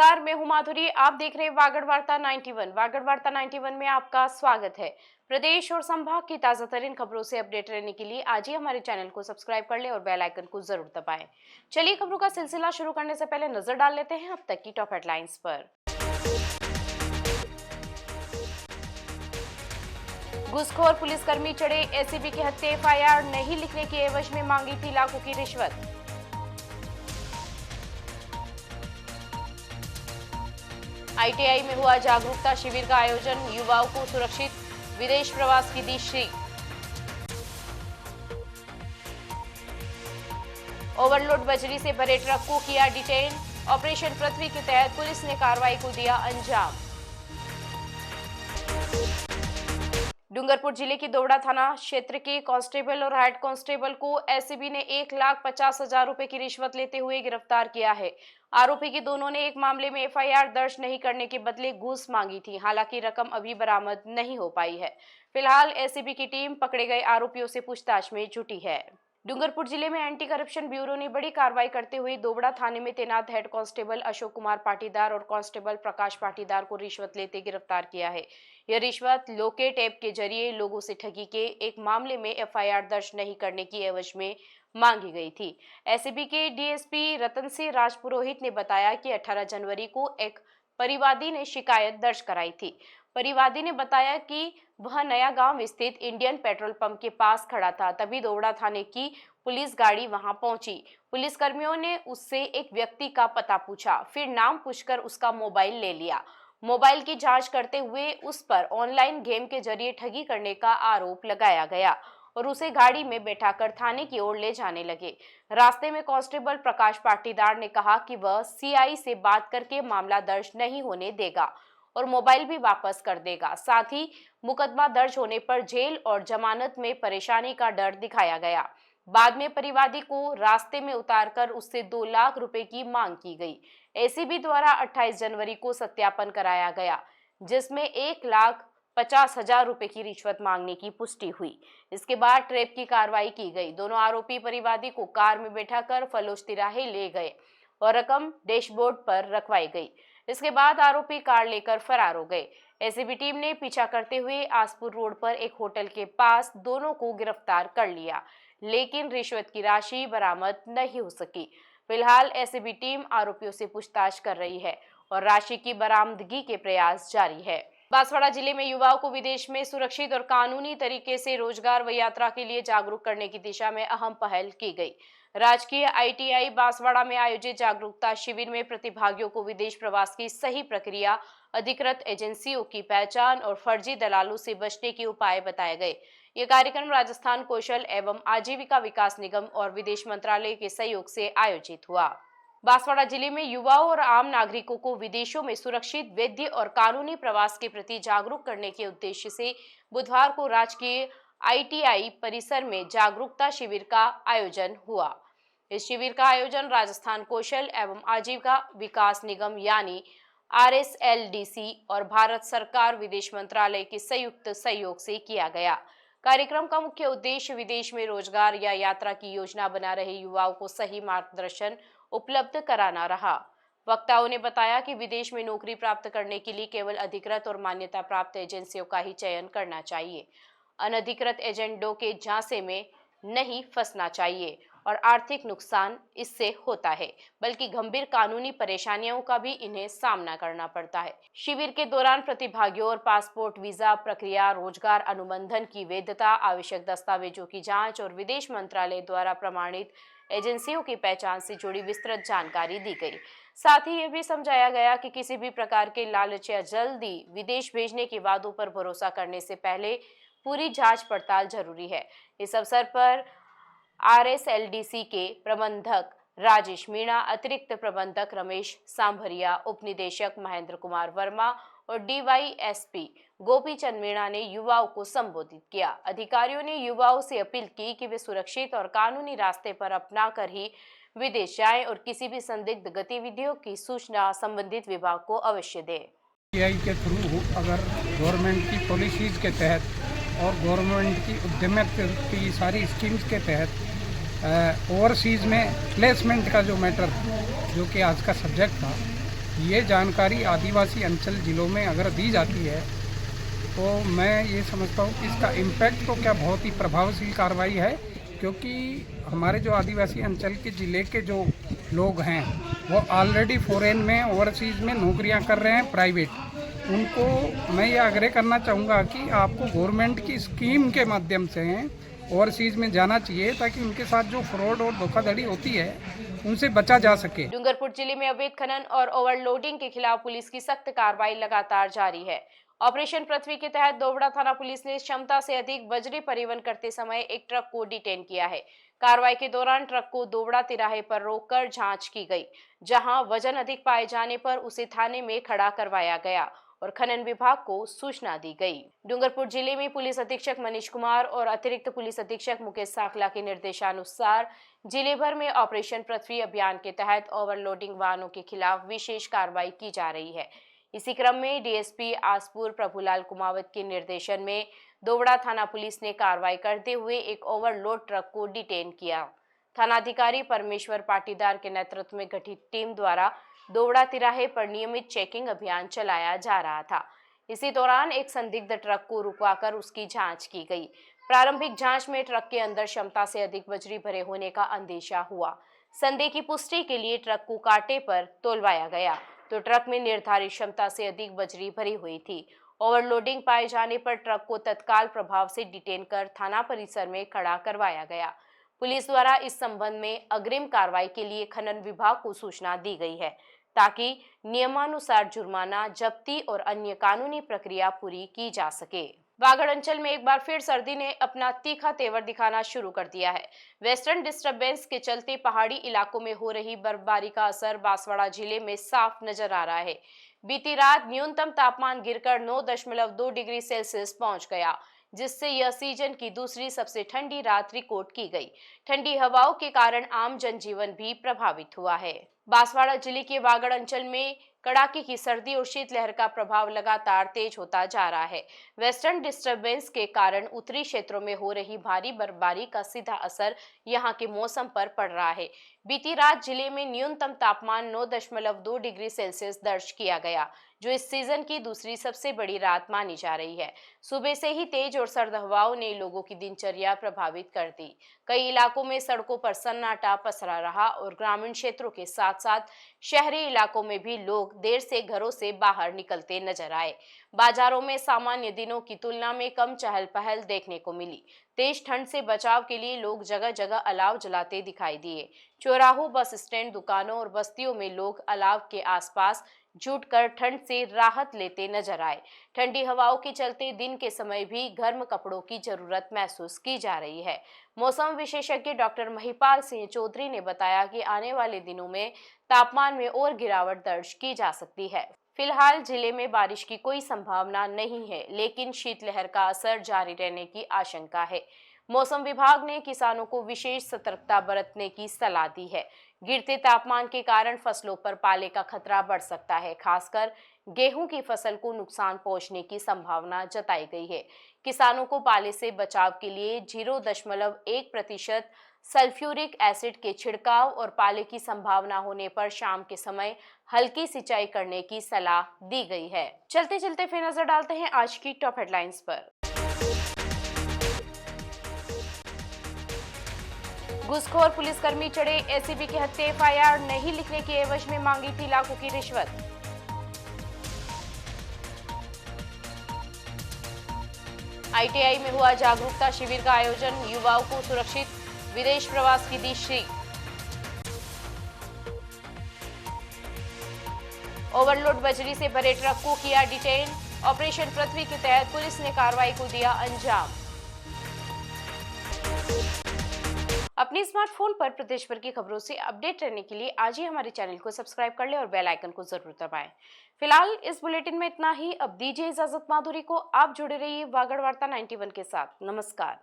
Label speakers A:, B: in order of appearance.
A: नमस्कार, मैं हूं माधुरी। आप देख रहे हैं वागड़ वार्ता 91। वागड़ वार्ता 91 में आपका स्वागत है। प्रदेश और संभाग की ताजा तरीन खबरों से अपडेट रहने के लिए आज ही हमारे चैनल को सब्सक्राइब कर लें और बेल आइकन को जरूर दबाएं। चलिए खबरों का सिलसिला शुरू करने से पहले नजर डाल लेते हैं अब तक की टॉप हेडलाइंस पर। घूसखोर पुलिसकर्मी चढ़े एसीबी की हत्या, एफआईआर नहीं लिखने के एवज में मांगी थी लाखों की रिश्वत। आईटीआई में हुआ जागरूकता शिविर का आयोजन, युवाओं को सुरक्षित विदेश प्रवास की दी सीख। ओवरलोड बजरी से भरे ट्रक को किया डिटेन, ऑपरेशन पृथ्वी के तहत पुलिस ने कार्रवाई को दिया अंजाम। डूंगरपुर जिले की दोवड़ा थाना क्षेत्र के कांस्टेबल और हेड कांस्टेबल को एसीबी ने 1,50,000 रुपए की रिश्वत लेते हुए गिरफ्तार किया है। आरोपी की दोनों ने एक मामले में एफआईआर दर्ज नहीं करने के बदले घूस मांगी थी। हालांकि रकम अभी बरामद नहीं हो पाई है। फिलहाल एसीबी की टीम पकड़े गए आरोपियों से पूछताछ में जुटी है। डूंगरपुर जिले में एंटी करप्शन ब्यूरो ने बड़ी कार्रवाई करते हुए दोवड़ा थाने में तैनात हेड कांस्टेबल अशोक कुमार पाटीदार और कांस्टेबल प्रकाश पाटीदार को रिश्वत लेते गिरफ्तार किया है। यह रिश्वत लोकेट ऐप के जरिए लोगों से ठगी के एक मामले में एफआईआर दर्ज नहीं करने की एवज में मांगी गई थी। एसीबी के डीएसपी रतन सिंह राजपुरोहित ने बताया कि 18 जनवरी को एक परिवादी ने शिकायत दर्ज कराई थी। परिवादी ने बताया कि वह नया गांव स्थित इंडियन पेट्रोल पंप के पास खड़ा था, तभी दोवड़ा थाने की पुलिस गाड़ी वहां पहुंची। पुलिस कर्मियों ने उससे एक व्यक्ति का पता पूछा, फिर नाम पूछकर उसका मोबाइल ले लिया। मोबाइल की जांच करते हुए उस पर ऑनलाइन गेम के जरिए ठगी करने का आरोप लगाया गया और उसे गाड़ी में बैठाकर थाने की ओर ले जाने लगे। रास्ते में कांस्टेबल प्रकाश पाटीदार ने कहा कि वह सीआई से बात करके मामला दर्ज नहीं होने देगा और मोबाइल भी वापस कर देगा। साथ ही मुकदमा दर्ज होने पर जेल और जमानत में परेशानी का डर दिखाया गया। बाद में परिवादी को रास्ते में उतारकर उससे 2 लाख रुपए की मांग की गई। एसीबी द्वारा 28 जनवरी को सत्यापन कराया गया, जिसमें 1,50,000 रुपए की रिश्वत मांगने की पुष्टि हुई। इसके बाद ट्रैप की कार्रवाई की गई। दोनों आरोपी परिवादी को कार में बैठाकर फलोश तिराहे ले गए और रकम डैशबोर्ड पर रखवाई गई। इसके बाद आरोपी कार लेकर फरार हो गए। एसीबी टीम ने पीछा करते हुए आसपुर रोड पर एक होटल के पास दोनों को गिरफ्तार कर लिया, लेकिन रिश्वत की राशि बरामद नहीं हो सकी। फिलहाल एसीबी टीम आरोपियों से पूछताछ कर रही है और राशि की बरामदगी के प्रयास जारी है। बांसवाड़ा जिले में युवाओं को विदेश में सुरक्षित और कानूनी तरीके से रोजगार व यात्रा के लिए जागरूक करने की दिशा में अहम पहल की गई। राजकीय आईटीआई बांसवाड़ा में आयोजित जागरूकता शिविर में प्रतिभागियों को विदेश प्रवास की सही प्रक्रिया, अधिकृत एजेंसियों की पहचान और फर्जी दलालों से बचने के उपाय बताए गए। ये कार्यक्रम राजस्थान कौशल एवं आजीविका विकास निगम और विदेश मंत्रालय के सहयोग से आयोजित हुआ। बांसवाड़ा जिले में युवाओं और आम नागरिकों को विदेशों में सुरक्षित, वैध और कानूनी प्रवास के प्रति जागरूक करने के उद्देश्य से बुधवार को राजकीय आईटीआई परिसर में जागरूकता शिविर का आयोजन हुआ। इस शिविर का आयोजन राजस्थान कौशल एवं आजीविका विकास निगम यानी RSLDC और भारत सरकार विदेश मंत्रालय के संयुक्त सहयोग से किया गया। कार्यक्रम का मुख्य उद्देश्य विदेश में रोजगार या यात्रा की योजना बना रहे युवाओं को सही मार्गदर्शन उपलब्ध कराना रहा। वक्ताओं ने बताया कि विदेश में नौकरी प्राप्त करने के लिए केवल अधिकृत और मान्यता प्राप्त एजेंसियों का ही चयन करना चाहिए। अनधिकृत एजेंटों के झांसे में नहीं फंसना चाहिए और आर्थिक नुकसान इससे होता है, बल्कि गंभीर कानूनी परेशानियों का भी इन्हें सामना करना पड़ता है। शिविर के दौरान प्रतिभागियों और पासपोर्ट, वीजा प्रक्रिया, रोजगार अनुबंधन की वैधता, आवश्यक दस्तावेजों की जांच और विदेश मंत्रालय द्वारा प्रमाणित एजेंसियों की पहचान से जुड़ी विस्तृत जानकारी दी गई। साथ ही यह भी समझाया गया कि किसी भी प्रकार के लालच या जल्दी विदेश भेजने के वादों पर भरोसा करने से पहले पूरी जांच पड़ताल जरूरी है। इस अवसर पर RSLDC के प्रबंधक राजेश मीणा, अतिरिक्त प्रबंधक रमेश सांभरिया, उपनिदेशक महेंद्र कुमार वर्मा और DYSP गोपी चंद मीणा ने युवाओं को संबोधित किया। अधिकारियों ने युवाओं से अपील की कि वे सुरक्षित और कानूनी रास्ते पर अपना कर ही विदेश जाएं और किसी भी संदिग्ध गतिविधियों की सूचना संबंधित विभाग को अवश्य दें।
B: के थ्रू अगर गवर्नमेंट की पॉलिसीज के तहत और गवर्नमेंट की उद्यमिता की सारी स्कीम्स के तहत ओवरसीज़ में प्लेसमेंट का जो मैटर जो कि आज का सब्जेक्ट था, ये जानकारी आदिवासी अंचल ज़िलों में अगर दी जाती है तो मैं ये समझता हूँ कि इसका इम्पैक्ट तो क्या बहुत ही प्रभावशील कार्रवाई है, क्योंकि हमारे जो आदिवासी अंचल के ज़िले के जो लोग हैं वो ऑलरेडी फॉरेन में ओवरसीज़ में नौकरियां कर रहे हैं प्राइवेट। उनको मैं ये आग्रह करना चाहूँगा कि आपको गवर्नमेंट की स्कीम के माध्यम से ओवरसीज़ में जाना चाहिए, ताकि उनके साथ जो फ्रॉड और धोखाधड़ी होती है उनसे बचा जा सके।
A: डूंगरपुर जिले में अवैध खनन और ओवरलोडिंग के खिलाफ पुलिस की सख्त कार्रवाई लगातार जारी है। ऑपरेशन पृथ्वी के तहत दोवड़ा थाना पुलिस ने क्षमता से अधिक बजरी परिवहन करते समय एक ट्रक को डिटेन किया है। कार्रवाई के दौरान ट्रक को दोवड़ा तिराहे पर रोककर जांच की गई, जहां वजन अधिक पाए जाने पर उसे थाने में खड़ा करवाया गया और खनन विभाग को सूचना दी गई। डूंगरपुर जिले में पुलिस अधीक्षक मनीष कुमार और अतिरिक्त पुलिस अधीक्षक मुकेश साखला के निर्देशानुसार जिले भर में ऑपरेशन पृथ्वी अभियान के तहत ओवरलोडिंग वाहनों के खिलाफ विशेष कार्रवाई की जा रही है। इसी क्रम में डीएसपी आसपुर प्रभुलाल कुमावत के निर्देशन में दोवड़ा थाना पुलिस ने कार्रवाई करते हुए एक ओवरलोड ट्रक को डिटेन किया। थानाधिकारी परमेश्वर पाटीदार के नेतृत्व में गठित टीम द्वारा दोवड़ा तिराहे पर नियमित चेकिंग अभियान चलाया जा रहा था। इसी दौरान एक संदिग्ध ट्रक को रुकवाकर उसकी जांच की गई। प्रारंभिक जांच में ट्रक के अंदर क्षमता से अधिक बजरी भरे होने का अंदेशा हुआ। संदेह की पुष्टि के लिए ट्रक को कांटे पर तोलवाया गया तो ट्रक में निर्धारित क्षमता से अधिक बजरी भरी हुई थी। ओवरलोडिंग पाए जाने पर ट्रक को तत्काल प्रभाव से डिटेन कर थाना परिसर में खड़ा करवाया गया। पुलिस द्वारा इस संबंध में अग्रिम कार्रवाई के लिए खनन विभाग को सूचना दी गई है, ताकि नियमानुसार जुर्माना, जब्ती और अन्य कानूनी प्रक्रिया पूरी की जा सके। वागड़ अंचल में एक बार फिर सर्दी ने अपना तीखा तेवर दिखाना शुरू कर दिया है। वेस्टर्न डिस्टर्बेंस के चलते पहाड़ी इलाकों में हो रही बर्फबारी का असर बांसवाड़ा जिले में साफ नजर आ रहा है। बीती रात न्यूनतम तापमान गिरकर 9.2 डिग्री सेल्सियस पहुंच गया, जिससे यह सीजन की दूसरी सबसे ठंडी रात रिकॉर्ड की गई। ठंडी हवाओं के कारण आम जनजीवन भी प्रभावित हुआ है। बांसवाड़ा जिले के वागड़ अंचल में कड़ाके की सर्दी और शीतलहर का प्रभाव लगातार तेज होता जा रहा है। वेस्टर्न डिस्टर्बेंस के कारण उत्तरी क्षेत्रों में हो रही भारी बर्फबारी का सीधा असर यहां के मौसम पर पड़ रहा है। बीती रात जिले में न्यूनतम तापमान 9.2 डिग्री सेल्सियस दर्ज किया गया, जो इस सीजन की दूसरी सबसे बड़ी रात मानी जा रही है। सुबह से ही तेज और सर्द हवाओं ने लोगों की दिनचर्या प्रभावित कर दी। कई इलाकों में सड़कों पर सन्नाटा पसरा रहा और ग्रामीण क्षेत्रों के साथ साथ शहरी इलाकों में भी लोग देर से घरों से बाहर निकलते नजर आए। बाजारों में सामान्य दिनों की तुलना में कम चहल पहल देखने को मिली। तेज ठंड से बचाव के लिए लोग जगह जगह अलाव जलाते दिखाई दिए। चौराहों, बस स्टैंड, दुकानों और बस्तियों में लोग अलाव के आसपास जुटकर ठंड से राहत लेते नजर आए। ठंडी हवाओं के चलते दिन के समय भी गर्म कपड़ों की जरूरत महसूस की जा रही है। मौसम विशेषज्ञ डॉक्टर महिपाल सिंह चौधरी ने बताया कि आने वाले दिनों में तापमान में और गिरावट दर्ज की जा सकती है। फिलहाल जिले में बारिश की कोई संभावना नहीं है, लेकिन शीतलहर का असर जारी रहने की आशंका है। मौसम विभाग ने किसानों को विशेष सतर्कता बरतने की सलाह दी है। गिरते तापमान के कारण फसलों पर पाले का खतरा बढ़ सकता है। खासकर गेहूं की फसल को नुकसान पहुंचने की संभावना जताई गई है। किसानों को पाले से बचाव के लिए 0.1% सल्फ्यूरिक एसिड के छिड़काव और पाले की संभावना होने पर शाम के समय हल्की सिंचाई करने की सलाह दी गई है। चलते चलते फिर नजर डालते हैं आज की टॉप हेडलाइंस पर। घूसखोर पुलिसकर्मी चढ़े एसीबी की हत्या एफआईआर नहीं लिखने के एवज में मांगी थी लाखों की रिश्वत। आईटीआई में हुआ जागरूकता शिविर का आयोजन, युवाओं को सुरक्षित विदेश प्रवास की दी सीख। ओवरलोड बजरी से भरे ट्रक को किया डिटेन, ऑपरेशन पृथ्वी के तहत पुलिस ने कार्रवाई को दिया अंजाम। अपने स्मार्टफोन पर प्रदेश भर की खबरों से अपडेट रहने के लिए आज ही हमारे चैनल को सब्सक्राइब कर ले और बेल आइकन को जरूर दबाएं। फिलहाल इस बुलेटिन में इतना ही। अब दीजिए इजाजत माधुरी को। आप जुड़े रहिए वागड़ वार्ता 91 के साथ। नमस्कार।